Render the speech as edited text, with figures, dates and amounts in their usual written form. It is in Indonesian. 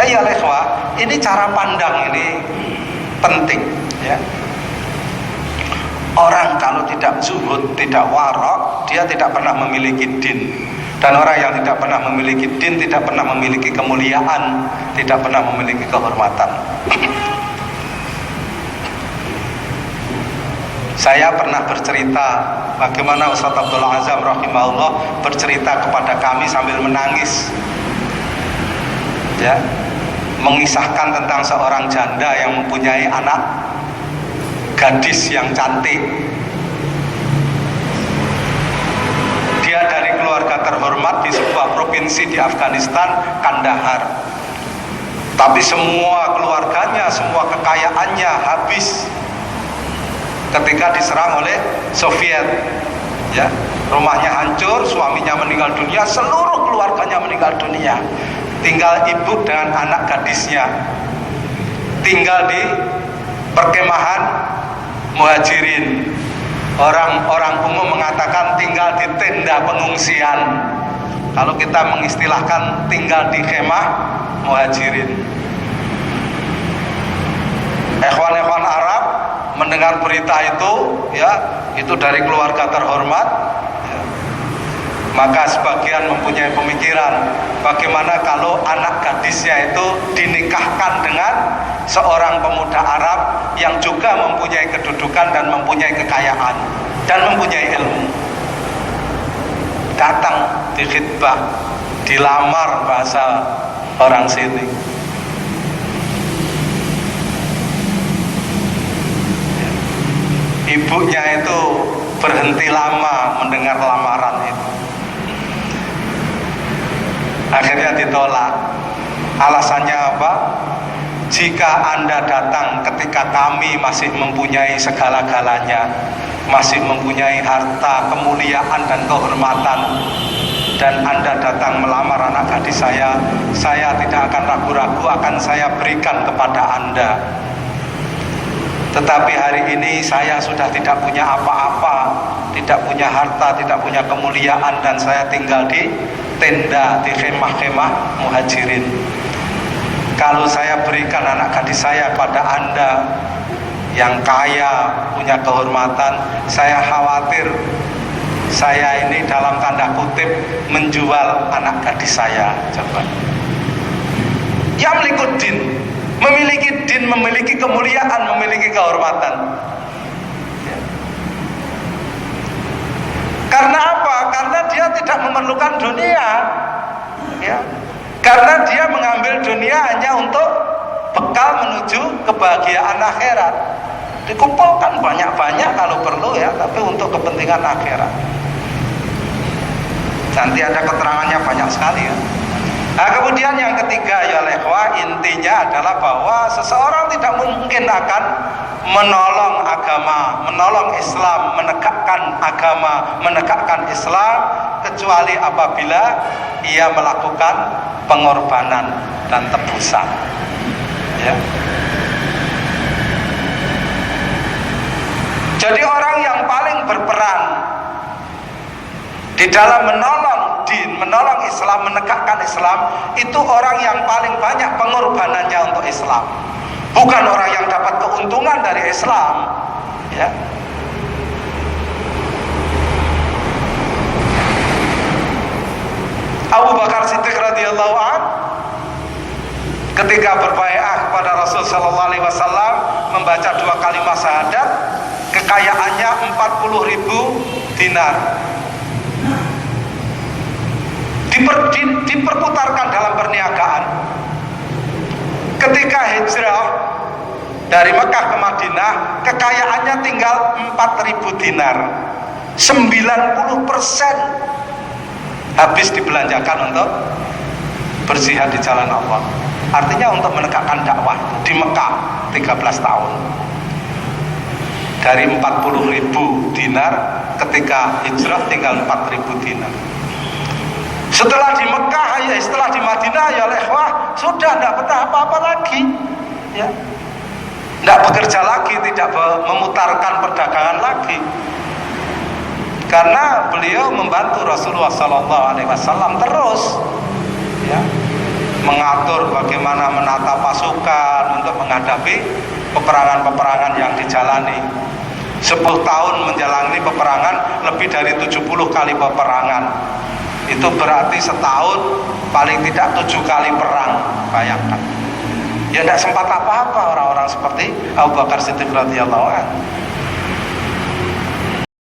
Ya ikhwah, ini cara pandang ini penting ya. Orang kalau tidak zuhud, tidak warok, dia tidak pernah memiliki din. Dan orang yang tidak pernah memiliki din tidak pernah memiliki kemuliaan, tidak pernah memiliki kehormatan. Saya pernah bercerita bagaimana Ustaz Abdul Azam rahimahullah bercerita kepada kami sambil menangis ya, mengisahkan tentang seorang janda yang mempunyai anak gadis yang cantik. Dia dari keluarga terhormat di sebuah provinsi di Afghanistan, Kandahar. Tapi semua keluarganya, semua kekayaannya habis ketika diserang oleh Soviet. Ya, rumahnya hancur, suaminya meninggal dunia, seluruh keluarganya meninggal dunia. Tinggal ibu dengan anak gadisnya. Tinggal di perkemahan muhajirin. Orang-orang umum mengatakan tinggal di tenda pengungsian. Kalau kita mengistilahkan tinggal di kemah muhajirin. Ikhwan-ikhwan Arab mendengar berita itu, ya, itu dari keluarga terhormat, ya. Maka sebagian mempunyai pemikiran, bagaimana kalau anak gadisnya itu dinikahkan dengan seorang pemuda Arab yang juga mempunyai kedudukan dan mempunyai kekayaan dan mempunyai ilmu. Datang di khitbah, dilamar bahasa orang sini. Ibunya itu berhenti lama mendengar lamaran itu. Akhirnya ditolak. Alasannya apa? Jika Anda datang ketika kami masih mempunyai segala-galanya, masih mempunyai harta, kemuliaan dan kehormatan, dan Anda datang melamar anak gadis saya tidak akan ragu-ragu, akan saya berikan kepada Anda. Tetapi hari ini saya sudah tidak punya apa-apa, tidak punya harta, tidak punya kemuliaan, dan saya tinggal di tenda, di khemah-khemah muhajirin. Kalau saya berikan anak gadis saya pada Anda yang kaya, punya kehormatan, saya khawatir saya ini dalam tanda kutip menjual anak gadis saya. Coba. Yamlikuddin, memiliki din, memiliki kemuliaan, memiliki kehormatan. Ya. Karena apa? Karena dia tidak memerlukan dunia. Ya. Karena dia mengambil dunia hanya untuk bekal menuju kebahagiaan akhirat. Dikumpulkan banyak-banyak kalau perlu ya, tapi untuk kepentingan akhirat. Nanti ada keterangannya banyak sekali ya. Nah, kemudian yang ketiga ya ikhwah, intinya adalah bahwa seseorang tidak mungkin akan menolong agama, menolong Islam, menegakkan agama, menegakkan Islam kecuali apabila ia melakukan pengorbanan dan tebusan. Ya. Jadi orang yang paling berperan di dalam menolong din, menolong Islam, menegakkan Islam, itu orang yang paling banyak pengorbanannya untuk Islam. Bukan orang yang dapat keuntungan dari Islam. Ya. Abu Bakar Siddiq radhiyallahu anhu ketika berbaiat kepada Rasul sallallahu alaihi wasallam, membaca 2 kalimat syahadat, kekayaannya 40.000 dinar. Diperputarkan dalam perniagaan. Ketika hijrah dari Mekah ke Madinah, kekayaannya tinggal 4.000 dinar. 90% habis dibelanjakan untuk berjihad di jalan Allah. Artinya untuk menegakkan dakwah di Mekah 13 tahun. Dari 40.000 dinar, ketika hijrah tinggal 4.000 dinar. Setelah di Mekah, ya, setelah di Madinah, ya ikhwah, sudah tidak betah apa-apa lagi, ya, tidak bekerja lagi, tidak memutarkan perdagangan lagi, karena beliau membantu Rasulullah SAW terus, ya. mengatur bagaimana menata pasukan untuk menghadapi peperangan-peperangan yang dijalani. 10 tahun menjalani peperangan, lebih dari 70 kali peperangan. Itu berarti setahun paling tidak 7 kali perang. Bayangkan. Ya tidak sempat apa-apa orang-orang seperti Abu Bakar Siddiq radhiyallahu anhu.